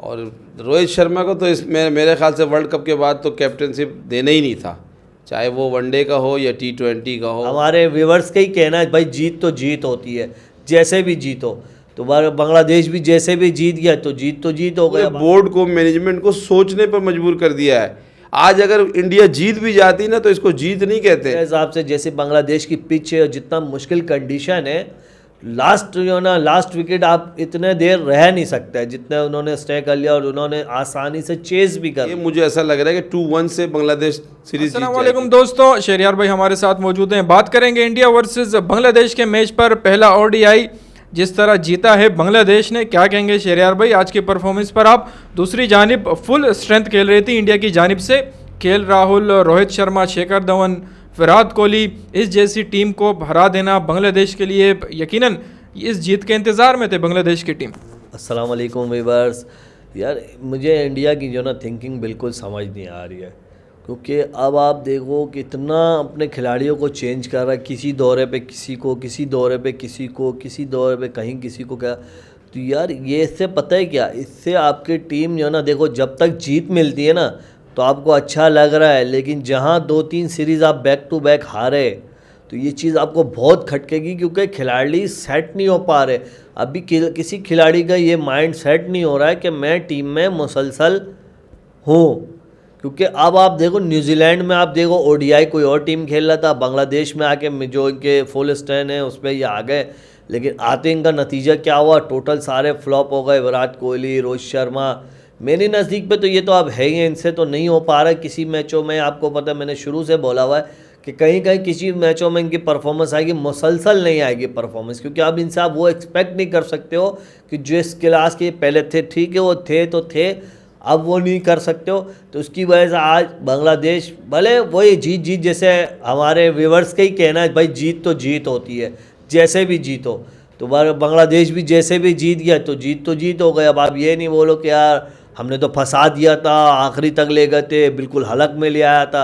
और रोहित शर्मा को तो इसमें मेरे ख्याल से वर्ल्ड कप के बाद तो कैप्टनशिप देना ही नहीं था, चाहे वो वनडे का हो या T20 का हो। हमारे व्यूवर्स का ही कहना है भाई जीत तो जीत होती है, जैसे भी जीतो। तो बांग्लादेश भी जैसे भी जीत गया तो जीत हो गया। बोर्ड को, मैनेजमेंट को सोचने पर मजबूर कर दिया है। आज अगर इंडिया जीत भी जाती ना तो इसको जीत नहीं कहते। मेरे हिसाब से जैसे बांग्लादेश की पिच है और जितना मुश्किल कंडीशन है, लास्ट विकेट आप इतने देर रह नहीं सकते जितने उन्होंने स्टे कर लिया, और उन्होंने आसानी से चेस भी कर। ये मुझे ऐसा लग रहा है कि 2-1 से बांग्लादेश सीरीज जीत जाएगी। अस्सलामुअलैकुम दोस्तों, शहरियार भाई हमारे साथ मौजूद हैं। बात करेंगे इंडिया वर्सेस बांग्लादेश के मैच पर। पहला ODI जिस तरह जीता है बांग्लादेश ने, क्या कहेंगे शहरियार भाई आज के परफॉर्मेंस पर आप? दूसरी जानिब फुल स्ट्रेंथ खेल रही थी इंडिया की जानिब से, KL राहुल, रोहित शर्मा, शिखर धवन, विराट कोहली, इस जैसी टीम को हरा देना बांग्लादेश के लिए यकीनन इस जीत के इंतज़ार में थे बांग्लादेश की टीम। अस्सलाम वालेकुम व्यूअर्स। यार मुझे इंडिया की जो ना थिंकिंग बिल्कुल समझ नहीं आ रही है, क्योंकि अब आप देखो कितना अपने खिलाड़ियों को चेंज कर रहा है, किसी दौरे पे किसी को, किसी दौरे पे किसी को, किसी दौरे पे कहीं किसी को क्या। तो यार ये इससे पता है क्या, इससे आपकी टीम जो ना, देखो जब तक जीत मिलती है ना तो आपको अच्छा लग रहा है, लेकिन जहाँ 2-3 सीरीज़ आप बैक टू बैक हारे तो ये चीज़ आपको बहुत खटकेगी, क्योंकि खिलाड़ी सेट नहीं हो पा रहे। अभी किसी खिलाड़ी का ये माइंड सेट नहीं हो रहा है कि मैं टीम में मुसलसल हूँ। क्योंकि अब आप देखो न्यूजीलैंड में, आप देखो ODI कोई और टीम खेल रहा था, बांग्लादेश में आके जो इनके फुल स्टैंड है उसमें ये आ गए, लेकिन आते इनका नतीजा क्या हुआ, टोटल सारे फ्लॉप हो गए। विराट कोहली, रोहित शर्मा, मेरे नज़दीक पे तो ये तो अब है ही, इनसे तो नहीं हो पा रहा है किसी मैचों में। आपको पता है मैंने शुरू से बोला हुआ है कि कहीं कहीं किसी मैचों में इनकी परफॉर्मेंस आएगी, मुसलसल नहीं आएगी परफॉर्मेंस, क्योंकि अब इनसे आप वो एक्सपेक्ट नहीं कर सकते हो कि जिस क्लास के पहले थे, ठीक है वो थे तो थे, अब वो नहीं कर सकते हो। तो उसकी वजह से आज बांग्लादेश भले वही जीत जैसे हमारे व्यूवर्स का ही कहना है भाई जीत तो जीत होती है, जैसे भी जीतो। तो बांग्लादेश भी जैसे भी जीत गया तो जीत हो गया। अब आप ये नहीं बोलो कि यार हमने तो फंसा दिया था, आखिरी तक ले गए थे, बिल्कुल हलक में ले आया था।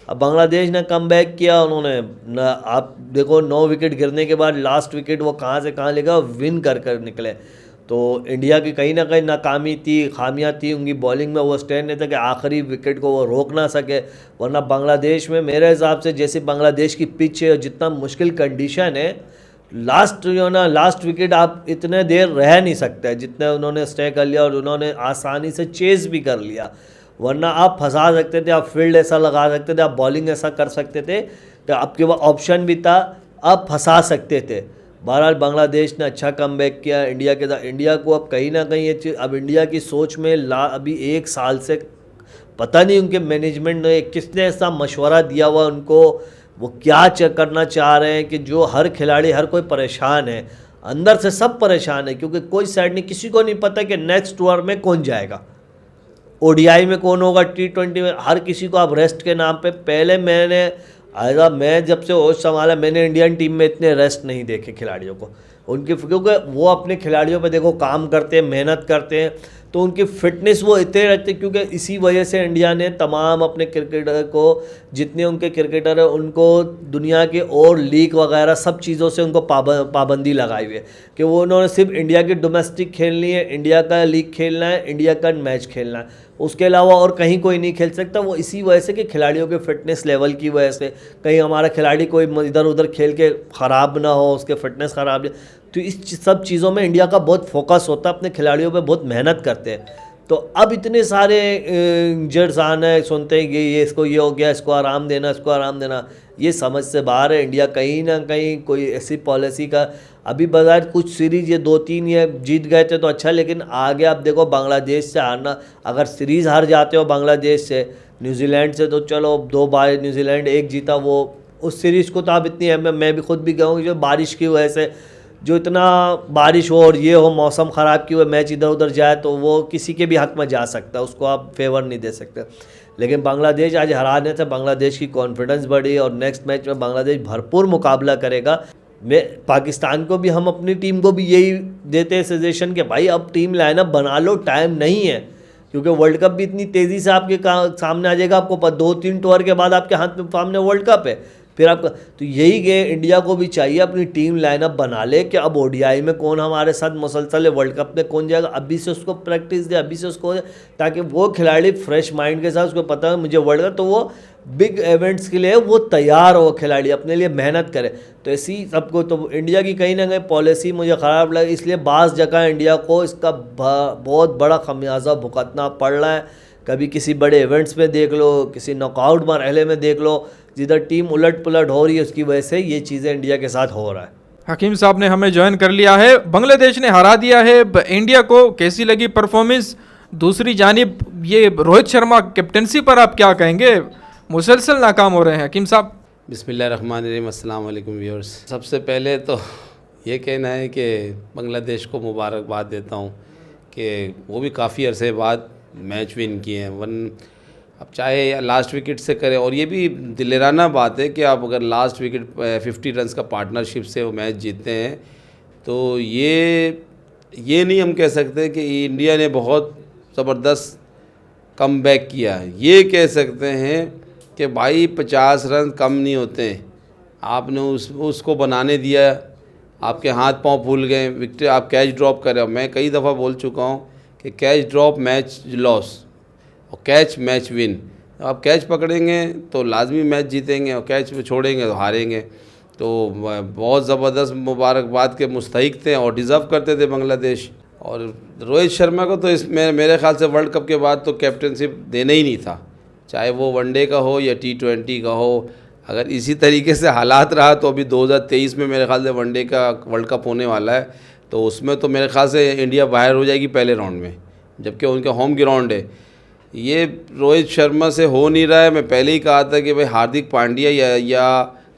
अब बांग्लादेश ने कम बैक किया, उन्होंने आप देखो 9 विकेट गिरने के बाद लास्ट विकेट वो कहाँ से कहाँ ले गया, विन कर निकले। तो इंडिया की कहीं ना कहीं नाकामी थी, खामियां थी उनकी बॉलिंग में, वो स्टैंड नहीं था कि आखिरी विकेट को वो रोक ना सके। वरना बांग्लादेश में मेरे हिसाब से जैसे बांग्लादेश की पिच है और जितना मुश्किल कंडीशन है, लास्ट विकेट आप इतने देर रह नहीं सकते जितने उन्होंने स्टे कर लिया, और उन्होंने आसानी से चेस भी कर लिया। वरना आप फंसा सकते थे, आप फील्ड ऐसा लगा सकते थे, आप बॉलिंग ऐसा कर सकते थे कि आपके पास ऑप्शन भी था, आप फंसा सकते थे। बहरहाल बांग्लादेश ने अच्छा कमबैक किया इंडिया के साथ। इंडिया को अब कहीं ना कहीं ये चीज़, अब इंडिया की सोच में अभी 1 साल से पता नहीं उनके मैनेजमेंट ने किसने ऐसा मशवरा दिया हुआ उनको, वो क्या करना चाह रहे हैं कि जो हर खिलाड़ी, हर कोई परेशान है, अंदर से सब परेशान है, क्योंकि कोई साइड नहीं, किसी को नहीं पता कि नेक्स्ट ओवर में कौन जाएगा, ODI में कौन होगा, T20 में, हर किसी को आप रेस्ट के नाम पे। पहले मैं जब से होश संभाला मैंने इंडियन टीम में इतने रेस्ट नहीं देखे खिलाड़ियों को उनके, क्योंकि वो अपने खिलाड़ियों पे देखो काम करते हैं, मेहनत करते हैं, तो उनकी फिटनेस वो इतने रखते, क्योंकि इसी वजह से इंडिया ने तमाम अपने क्रिकेटर को, जितने उनके क्रिकेटर हैं उनको दुनिया के और लीग वगैरह सब चीज़ों से उनको पाबंदी लगाई हुई है कि वो उन्होंने सिर्फ इंडिया की डोमेस्टिक खेलनी है, इंडिया का लीग खेलना है, इंडिया का मैच खेलना है, उसके अलावा और कहीं कोई नहीं खेल सकता। वो इसी वजह से कि खिलाड़ियों के फिटनेस लेवल की वजह से, कहीं हमारा खिलाड़ी कोई इधर उधर खेल के ख़राब ना हो, उसके फिटनेस ख़राब। तो इस सब चीज़ों में इंडिया का बहुत फोकस होता है, अपने खिलाड़ियों पे बहुत मेहनत करते हैं। तो अब इतने सारे इंजर्स आना है, सुनते हैं कि ये इसको ये हो गया, इसको आराम देना, इसको आराम देना, ये समझ से बाहर है। इंडिया कहीं ना कहीं कोई ऐसी पॉलिसी का, अभी बगैर कुछ सीरीज़ ये 2-3 ये जीत गए थे तो अच्छा, लेकिन आगे आप देखो बांग्लादेश से हारना, अगर सीरीज़ हार जाते हो बांग्लादेश से, न्यूजीलैंड से, तो चलो 2 बार न्यूजीलैंड 1 जीता, वो उस सीरीज़ को तो आप इतनी, मैं भी खुद भी गया हूँ, जो बारिश की वजह से, जो इतना बारिश हो और ये हो, मौसम ख़राब की हुए मैच इधर उधर जाए तो वो किसी के भी हक़ में जा सकता है, उसको आप फेवर नहीं दे सकते। लेकिन बांग्लादेश आज हराने से बांग्लादेश की कॉन्फिडेंस बढ़ी, और नेक्स्ट मैच में बांग्लादेश भरपूर मुकाबला करेगा। मैं पाकिस्तान को भी, हम अपनी टीम को भी यही देते हैं सजेशन कि भाई अब टीम लाइनअप बना लो, टाइम नहीं है, क्योंकि वर्ल्ड कप भी इतनी तेज़ी से आपके सामने आ जाएगा। आपको 2-3 टूर के बाद आपके हाथ में सामने वर्ल्ड कप है, फिर आपका तो यही गेम इंडिया को भी चाहिए, अपनी टीम लाइनअप बना ले कि अब ओडीआई में कौन हमारे साथ मुसलसल है, वर्ल्ड कप में कौन जाएगा, अभी से उसको प्रैक्टिस दे, अभी से उसको, ताकि वो खिलाड़ी फ्रेश माइंड के साथ, उसको पता है मुझे वर्ल्ड कप, तो वो बिग इवेंट्स के लिए वो तैयार हो, खिलाड़ी अपने लिए मेहनत करे। तो ऐसी सबको, तो इंडिया की कहीं ना कहीं पॉलिसी मुझे ख़राब लगी, इसलिए बाज़ जगह इंडिया को इसका बहुत बड़ा खमियाजा भुगतना पड़ रहा है। कभी किसी बड़े इवेंट्स में देख लो, किसी नॉकआउट मरहले में देख लो, जिधर टीम उलट पुलट हो रही है, उसकी वजह से ये चीज़ें इंडिया के साथ हो रहा है। हकीम साहब ने हमें ज्वाइन कर लिया है। बांग्लादेश ने हरा दिया है इंडिया को, कैसी लगी परफॉर्मेंस? दूसरी जानिब ये रोहित शर्मा कैप्टनसी पर आप क्या कहेंगे? मुसलसल नाकाम हो रहे हैं हकीम साहब। बिस्मिल्लाहिर्रहमानिर्रहीम, अस्सलाम वालेकुम व्यूअर्स। सबसे पहले तो ये कहना है कि बांग्लादेश को मुबारकबाद देता हूँ कि वो भी काफ़ी अरसे बाद मैच विन किए हैं। अब चाहे लास्ट विकेट से करें, और ये भी दिलेराना बात है कि आप अगर लास्ट विकेट 50 रन्स का पार्टनरशिप से वो मैच जीतते हैं, तो ये नहीं हम कह सकते कि इंडिया ने बहुत ज़बरदस्त कमबैक किया है। ये कह सकते हैं कि भाई 50 रन कम नहीं होते, आपने उसको बनाने दिया, आपके हाथ पांव फूल गए, विकेट आप कैच ड्रॉप कर रहे हो। मैं कई दफ़ा बोल चुका हूँ कि कैच ड्रॉप मैच लॉस और कैच मैच विन। आप कैच पकड़ेंगे तो लाजमी मैच जीतेंगे, और कैच छोड़ेंगे तो हारेंगे। तो बहुत ज़बरदस्त मुबारकबाद के मुस्तहिक थे और डिज़र्व करते थे बांग्लादेश। और रोहित शर्मा को तो मेरे ख्याल से वर्ल्ड कप के बाद तो कैप्टनशिप देना ही नहीं था, चाहे वो वनडे का हो या T20 का हो। अगर इसी तरीके से हालात रहा तो अभी 2023 में मेरे ख्याल से वनडे का वर्ल्ड कप होने वाला है, तो उसमें तो मेरे ख्याल से इंडिया बाहर हो जाएगी पहले राउंड में, जबकि उनका होम ग्राउंड है। ये रोहित शर्मा से हो नहीं रहा है। मैं पहले ही कहा था कि भाई हार्दिक पांड्या या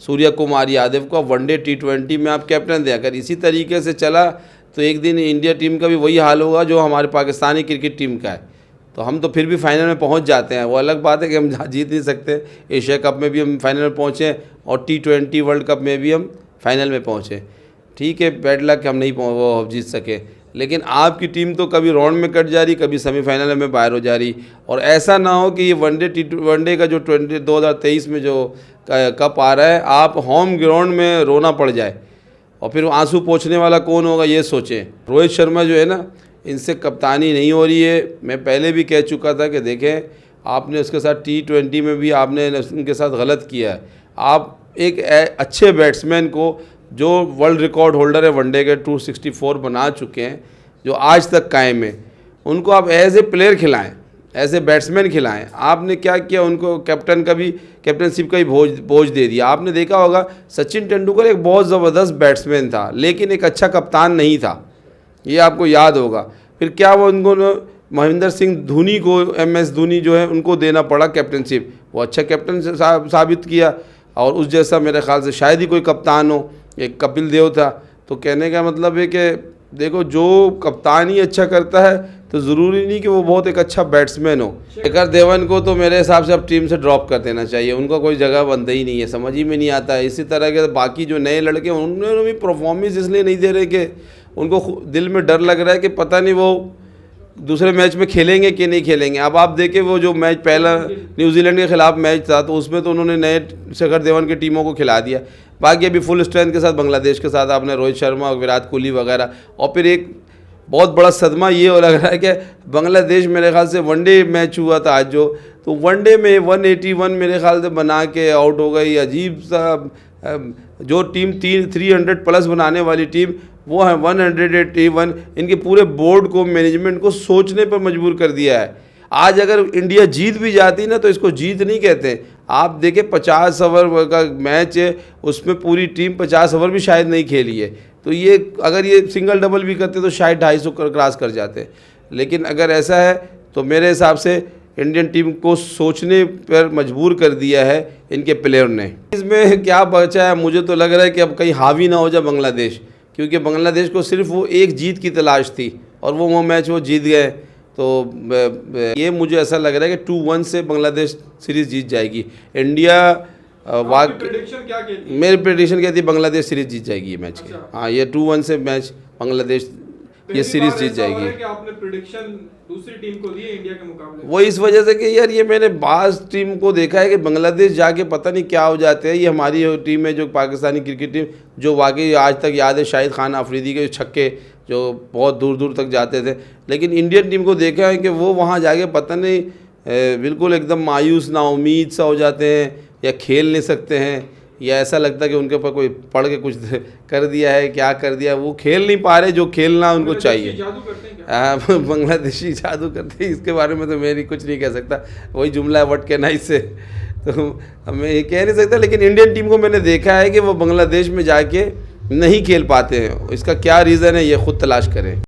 सूर्य कुमार यादव को वनडे T20 में आप कैप्टन दें। अगर इसी तरीके से चला तो एक दिन इंडिया टीम का भी वही हाल होगा जो हमारे पाकिस्तानी क्रिकेट टीम का है। तो हम तो फिर भी फाइनल में पहुंच जाते हैं, वो अलग बात है कि हम जीत नहीं सकते। एशिया कप में भी हम फाइनल में पहुँचे और T20 वर्ल्ड कप में भी हम फाइनल में पहुँचे। ठीक है, बैड लक हम नहीं वो जीत सके, लेकिन आपकी टीम तो कभी राउंड में कट जा रही, कभी सेमीफाइनल में बाहर हो जा रही। और ऐसा ना हो कि ये वनडे का जो 2023 में जो कप आ रहा है, आप होम ग्राउंड में रोना पड़ जाए और फिर आंसू पोंछने वाला कौन होगा, ये सोचें। रोहित शर्मा जो है ना, इनसे कप्तानी नहीं हो रही है। मैं पहले भी कह चुका था कि देखें, आपने उसके साथ T20 में भी आपने उनके साथ गलत किया है। आप एक अच्छे बैट्समैन को, जो वर्ल्ड रिकॉर्ड होल्डर है वनडे के 264 बना चुके हैं, जो आज तक कायम है, उनको आप एज ए प्लेयर खिलाएं, एज ए बैट्समैन खिलाएं। आपने क्या किया, उनको कैप्टनशिप का ही बोझ दे दिया। आपने देखा होगा सचिन तेंदुलकर एक बहुत ज़बरदस्त बैट्समैन था, लेकिन एक अच्छा कप्तान नहीं था, ये आपको याद होगा। फिर क्या वो उनको महेंद्र सिंह धोनी को, MS धोनी जो है, उनको देना पड़ा कैप्टनशिप। वो अच्छा कैप्टन साबित किया, और उस जैसा मेरे ख्याल से शायद ही कोई कप्तान हो। एक कपिल देव था। तो कहने का मतलब है कि देखो, जो कप्तान ही अच्छा करता है तो ज़रूरी नहीं कि वो बहुत एक अच्छा बैट्समैन हो। शिखर धवन को तो मेरे हिसाब से अब टीम से ड्रॉप कर देना चाहिए, उनका कोई जगह बनता ही नहीं है, समझ ही में नहीं आता है। इसी तरह के बाकी जो नए लड़के, उन्होंने भी परफॉर्मेंस इसलिए नहीं दे रहे कि उनको दिल में डर लग रहा है कि पता नहीं वो दूसरे मैच में खेलेंगे कि नहीं खेलेंगे। अब आप देखें, वो जो मैच पहला न्यूजीलैंड के ख़िलाफ़ मैच था, तो उसमें तो उन्होंने नए शिखर धवन की टीमों को खिला दिया। बाकी अभी फुल स्ट्रेंथ के साथ बांग्लादेश के साथ आपने रोहित शर्मा, विराट कोहली वगैरह। और फिर एक बहुत बड़ा सदमा ये हो लग रहा है कि बांग्लादेश, मेरे ख्याल से वनडे मैच हुआ था आज जो, तो वनडे में 181 मेरे ख्याल से बना के आउट हो गई। अजीब सा, जो टीम 300 प्लस बनाने वाली टीम, वो है 181। इनके पूरे बोर्ड को, मैनेजमेंट को सोचने पर मजबूर कर दिया है। आज अगर इंडिया जीत भी जाती ना, तो इसको जीत नहीं कहते। आप देखें 50 ओवर का मैच है, उसमें पूरी टीम 50 ओवर भी शायद नहीं खेली है। तो ये अगर ये सिंगल डबल भी करते तो शायद 250 क्रॉस कर जाते। लेकिन अगर ऐसा है तो मेरे हिसाब से इंडियन टीम को सोचने पर मजबूर कर दिया है इनके प्लेयर ने। इसमें क्या बचा है, मुझे तो लग रहा है कि अब कहीं हावी ना हो जाए बांग्लादेश, क्योंकि बांग्लादेश को सिर्फ वो एक जीत की तलाश थी और वो मैच वो जीत गए। तो ये मुझे ऐसा लग रहा है कि 2-1 से बांग्लादेश सीरीज़ जीत जाएगी। इंडिया मेरी प्रेडिक्शन क्या थी, बांग्लादेश सीरीज़ जीत जाएगी ये मैच के। हाँ, ये 2-1 से मैच बांग्लादेश ये सीरीज़ जीत जाएगी। कि आपने प्रेडिक्शन दूसरी टीम को दी है इंडिया के मुकाबले। वो इस वजह से कि यार ये मैंने बाज़ टीम को देखा है कि बांग्लादेश जाके पता नहीं क्या हो जाते हैं। ये हमारी टीम है जो पाकिस्तानी क्रिकेट टीम, जो वाकई आज तक याद है शाहिद खान आफरीदी के छक्के जो बहुत दूर दूर तक जाते थे। लेकिन इंडियन टीम को देखा है कि वो वहाँ जाके पता नहीं बिल्कुल एकदम मायूस नाउमीद सा हो जाते हैं, या खेल नहीं सकते हैं, या ऐसा लगता है कि उनके ऊपर कोई पढ़ के कुछ कर दिया है, क्या कर दिया, वो खेल नहीं पा रहे जो खेलना उनको चाहिए। जादू करते हैं क्या? बांग्लादेशी जादू करते हैं, इसके बारे में तो मैं कुछ नहीं कह सकता। वही जुमला है व्हाट कैन आई से, तो मैं ये कह नहीं सकता। लेकिन इंडियन टीम को मैंने देखा है कि वो बांग्लादेश में जाके नहीं खेल पाते हैं। इसका क्या रीज़न है ये ख़ुद तलाश करें।